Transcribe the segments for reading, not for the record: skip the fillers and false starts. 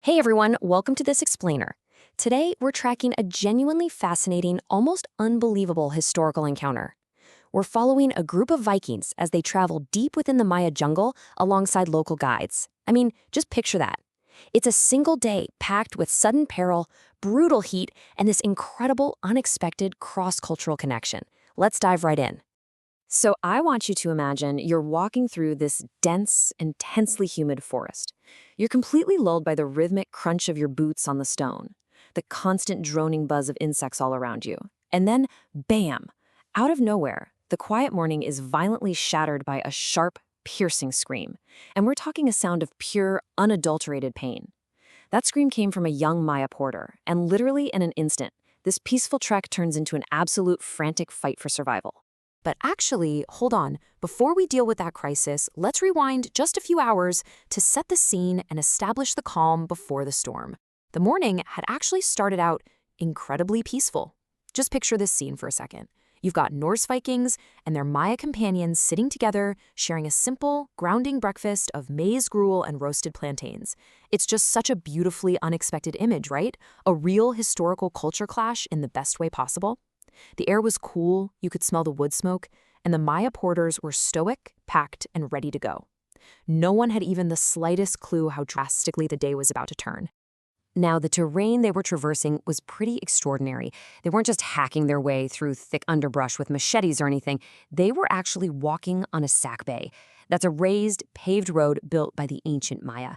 Hey everyone, welcome to this explainer. Today, we're tracking a genuinely fascinating, almost unbelievable historical encounter. We're following a group of Vikings as they travel deep within the Maya jungle alongside local guides. I mean, just picture that. It's a single day packed with sudden peril, brutal heat, and this incredible, unexpected cross-cultural connection. Let's dive right in. So I want you to imagine you're walking through this dense, intensely humid forest. You're completely lulled by the rhythmic crunch of your boots on the stone, the constant droning buzz of insects all around you. And then, bam! Out of nowhere, the quiet morning is violently shattered by a sharp, piercing scream. And we're talking a sound of pure, unadulterated pain. That scream came from a young Maya porter, and literally in an instant, this peaceful trek turns into an absolute frantic fight for survival. But actually, hold on, before we deal with that crisis, let's rewind just a few hours to set the scene and establish the calm before the storm. The morning had actually started out incredibly peaceful. Just picture this scene for a second. You've got Norse Vikings and their Maya companions sitting together, sharing a simple, grounding breakfast of maize gruel and roasted plantains. It's just such a beautifully unexpected image, right? A real historical culture clash in the best way possible. The air was cool, you could smell the wood smoke, and the Maya porters were stoic, packed, and ready to go. No one had even the slightest clue how drastically the day was about to turn. Now, the terrain they were traversing was pretty extraordinary. They weren't just hacking their way through thick underbrush with machetes or anything. They were actually walking on a sack bay. That's a raised, paved road built by the ancient Maya.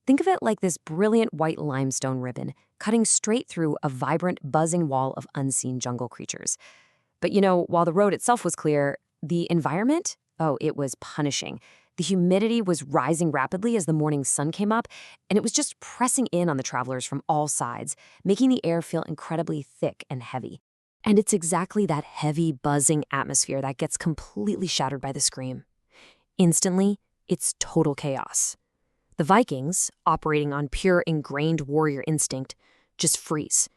Think of it like this brilliant white limestone ribbon, cutting straight through a vibrant, buzzing wall of unseen jungle creatures. But while the road itself was clear, the environment, it was punishing. The humidity was rising rapidly as the morning sun came up, and it was just pressing in on the travelers from all sides, making the air feel incredibly thick and heavy. And it's exactly that heavy, buzzing atmosphere that gets completely shattered by the scream. Instantly, it's total chaos. The Vikings, operating on pure ingrained warrior instinct, just freeze.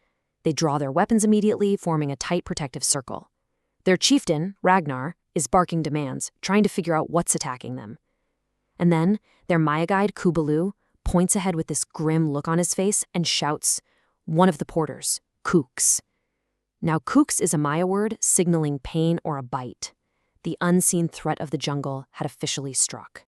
They draw their weapons immediately, forming a tight protective circle. Their chieftain, Ragnar, is barking demands, trying to figure out what's attacking them. And then, their Maya guide, Kubalu, points ahead with this grim look on his face and shouts, one of the porters, Kooks. Now, Kooks is a Maya word signaling pain or a bite. The unseen threat of the jungle had officially struck.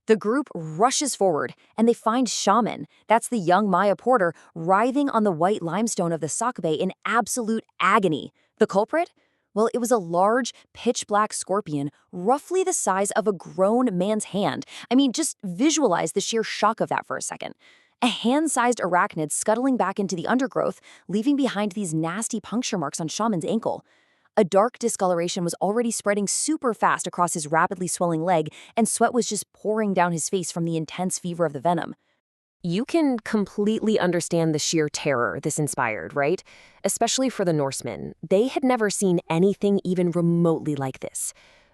The group rushes forward, and they find Shaman, that's the young Maya porter, writhing on the white limestone of the sock bay in absolute agony. The culprit? Well, it was a large, pitch-black scorpion, roughly the size of a grown man's hand. I mean, just visualize the sheer shock of that for a second. A hand-sized arachnid scuttling back into the undergrowth, leaving behind these nasty puncture marks on Shaman's ankle. A dark discoloration was already spreading super fast across his rapidly swelling leg, and sweat was just pouring down his face from the intense fever of the venom. You can completely understand the sheer terror this inspired, right? Especially for the Norsemen. They had never seen anything even remotely like this.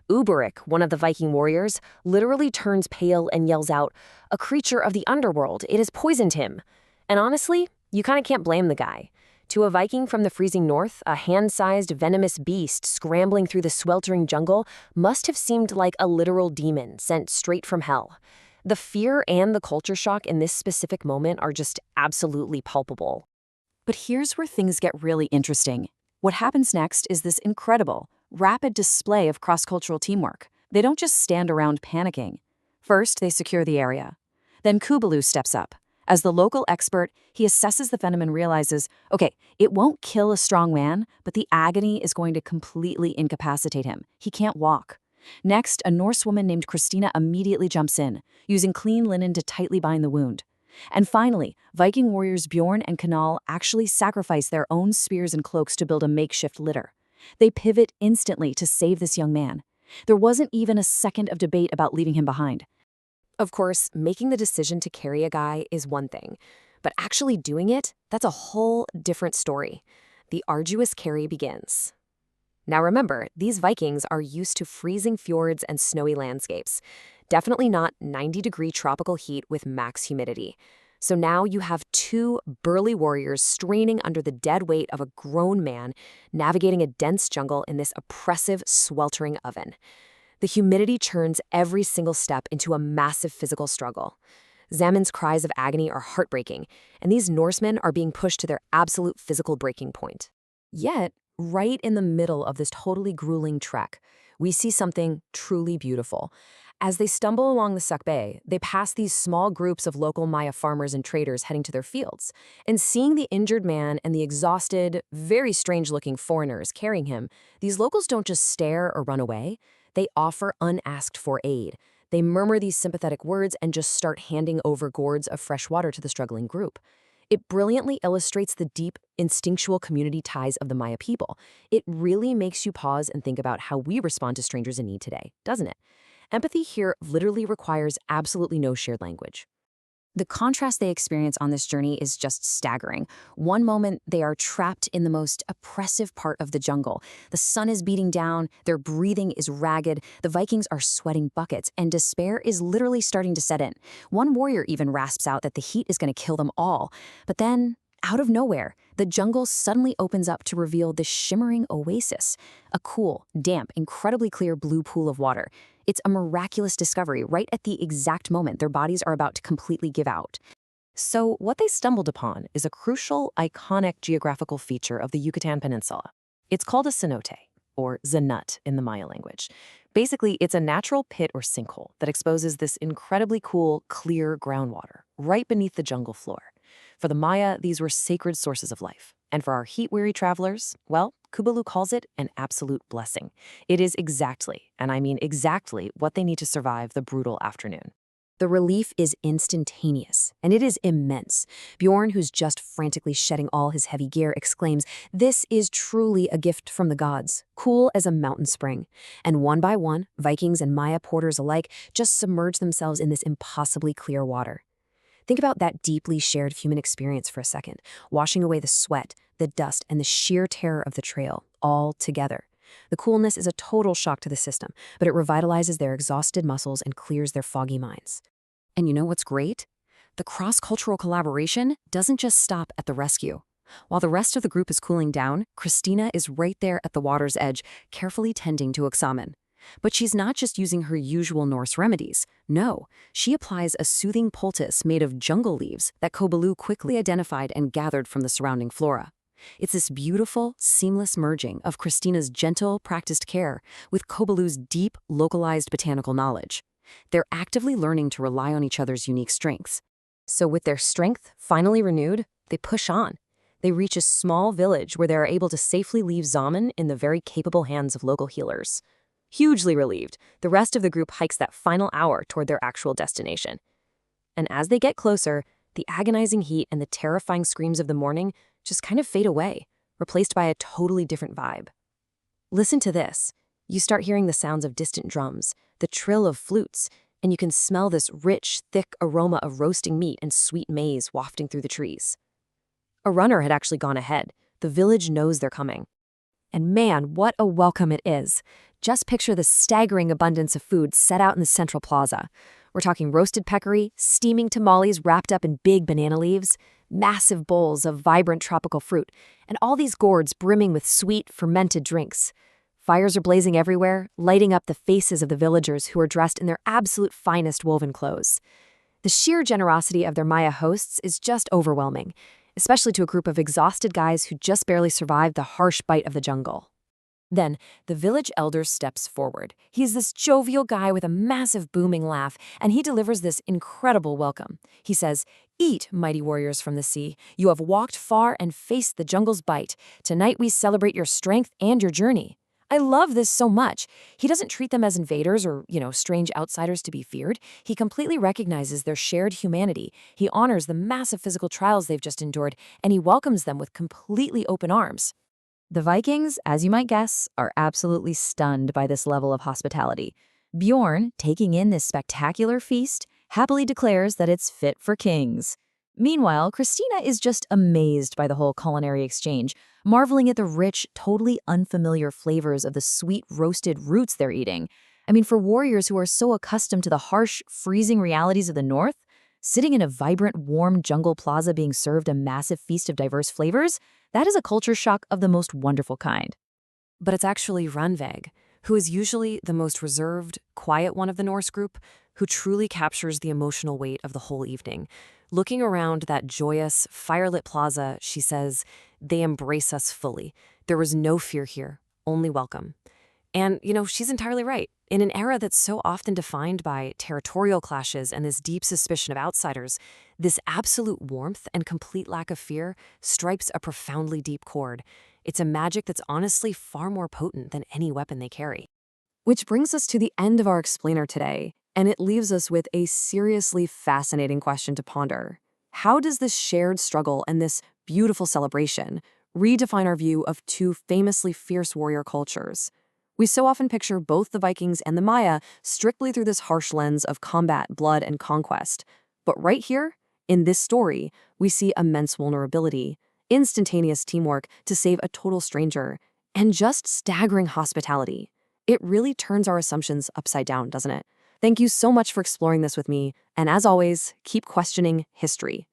Uberik, one of the Viking warriors, literally turns pale and yells out, "A creature of the underworld, it has poisoned him." And honestly, you kind of can't blame the guy. To a Viking from the freezing north, a hand-sized, venomous beast scrambling through the sweltering jungle must have seemed like a literal demon sent straight from hell. The fear and the culture shock in this specific moment are just absolutely palpable. But here's where things get really interesting. What happens next is this incredible, rapid display of cross-cultural teamwork. They don't just stand around panicking. First, they secure the area. Then Kubalu steps up. As the local expert, he assesses the venom and realizes, okay, it won't kill a strong man, but the agony is going to completely incapacitate him. He can't walk. Next, a Norse woman named Christina immediately jumps in, using clean linen to tightly bind the wound. And finally, Viking warriors Bjorn and Kanal actually sacrifice their own spears and cloaks to build a makeshift litter. They pivot instantly to save this young man. There wasn't even a second of debate about leaving him behind. Of course, making the decision to carry a guy is one thing, but actually doing it, that's a whole different story. The arduous carry begins. Now remember, these Vikings are used to freezing fjords and snowy landscapes. Definitely not 90-degree tropical heat with max humidity. So now you have two burly warriors straining under the dead weight of a grown man, navigating a dense jungle in this oppressive, sweltering oven. The humidity churns every single step into a massive physical struggle. Zamin's cries of agony are heartbreaking, and these Norsemen are being pushed to their absolute physical breaking point. Yet, right in the middle of this totally grueling trek, we see something truly beautiful. As they stumble along the Suck Bay, they pass these small groups of local Maya farmers and traders heading to their fields. And seeing the injured man and the exhausted, very strange-looking foreigners carrying him, these locals don't just stare or run away. They offer unasked for aid. They murmur these sympathetic words and just start handing over gourds of fresh water to the struggling group. It brilliantly illustrates the deep, instinctual community ties of the Maya people. It really makes you pause and think about how we respond to strangers in need today, doesn't it? Empathy here literally requires absolutely no shared language. The contrast they experience on this journey is just staggering. One moment, they are trapped in the most oppressive part of the jungle. The sun is beating down, their breathing is ragged, the Vikings are sweating buckets, and despair is literally starting to set in. One warrior even rasps out that the heat is going to kill them all. But then, out of nowhere, the jungle suddenly opens up to reveal this shimmering oasis, a cool, damp, incredibly clear blue pool of water. It's a miraculous discovery right at the exact moment their bodies are about to completely give out. So what they stumbled upon is a crucial, iconic geographical feature of the Yucatan Peninsula. It's called a cenote, or cenote in the Maya language. Basically, it's a natural pit or sinkhole that exposes this incredibly cool, clear groundwater right beneath the jungle floor. For the Maya, these were sacred sources of life. And for our heat-weary travelers, well, Kubalu calls it an absolute blessing. It is exactly, and I mean exactly, what they need to survive the brutal afternoon. The relief is instantaneous, and it is immense. Bjorn, who's just frantically shedding all his heavy gear, exclaims, "This is truly a gift from the gods, cool as a mountain spring." And one by one, Vikings and Maya porters alike just submerge themselves in this impossibly clear water. Think about that deeply shared human experience for a second, washing away the sweat, the dust, and the sheer terror of the trail, all together. The coolness is a total shock to the system, but it revitalizes their exhausted muscles and clears their foggy minds. And you know what's great? The cross-cultural collaboration doesn't just stop at the rescue. While the rest of the group is cooling down, Christina is right there at the water's edge, carefully tending to Oxamen. But she's not just using her usual Norse remedies. No, she applies a soothing poultice made of jungle leaves that Kobalu quickly identified and gathered from the surrounding flora. It's this beautiful, seamless merging of Christina's gentle, practiced care with Kobalu's deep, localized botanical knowledge. They're actively learning to rely on each other's unique strengths. So with their strength finally renewed, they push on. They reach a small village where they are able to safely leave Zaman in the very capable hands of local healers. Hugely relieved, the rest of the group hikes that final hour toward their actual destination. And as they get closer, the agonizing heat and the terrifying screams of the morning just kind of fade away, replaced by a totally different vibe. Listen to this. You start hearing the sounds of distant drums, the trill of flutes, and you can smell this rich, thick aroma of roasting meat and sweet maize wafting through the trees. A runner had actually gone ahead. The village knows they're coming. And man, what a welcome it is. Just picture the staggering abundance of food set out in the central plaza. We're talking roasted peccary, steaming tamales wrapped up in big banana leaves, massive bowls of vibrant tropical fruit, and all these gourds brimming with sweet, fermented drinks. Fires are blazing everywhere, lighting up the faces of the villagers who are dressed in their absolute finest woven clothes. The sheer generosity of their Maya hosts is just overwhelming, especially to a group of exhausted guys who just barely survived the harsh bite of the jungle. Then, the village elder steps forward. He's this jovial guy with a massive booming laugh, and he delivers this incredible welcome. He says, "Eat, mighty warriors from the sea. You have walked far and faced the jungle's bite. Tonight we celebrate your strength and your journey." I love this so much. He doesn't treat them as invaders or, strange outsiders to be feared. He completely recognizes their shared humanity. He honors the massive physical trials they've just endured, and he welcomes them with completely open arms. The Vikings, as you might guess, are absolutely stunned by this level of hospitality. Bjorn, taking in this spectacular feast, happily declares that it's fit for kings. Meanwhile, Christina is just amazed by the whole culinary exchange, marveling at the rich, totally unfamiliar flavors of the sweet roasted roots they're eating. I mean, for warriors who are so accustomed to the harsh, freezing realities of the north, sitting in a vibrant, warm jungle plaza being served a massive feast of diverse flavors, that is a culture shock of the most wonderful kind. But it's actually Ranveg. who is usually the most reserved, quiet one of the Norse group, who truly captures the emotional weight of the whole evening. Looking around that joyous, firelit plaza, she says, "They embrace us fully. There was no fear here, only welcome." And, she's entirely right. In an era that's so often defined by territorial clashes and this deep suspicion of outsiders, this absolute warmth and complete lack of fear strikes a profoundly deep chord. It's a magic that's honestly far more potent than any weapon they carry. Which brings us to the end of our explainer today, and it leaves us with a seriously fascinating question to ponder. How does this shared struggle and this beautiful celebration redefine our view of two famously fierce warrior cultures? We so often picture both the Vikings and the Maya strictly through this harsh lens of combat, blood, and conquest. But right here, in this story, we see immense vulnerability, instantaneous teamwork to save a total stranger, and just staggering hospitality. It really turns our assumptions upside down, doesn't it? Thank you so much for exploring this with me, and as always, keep questioning history.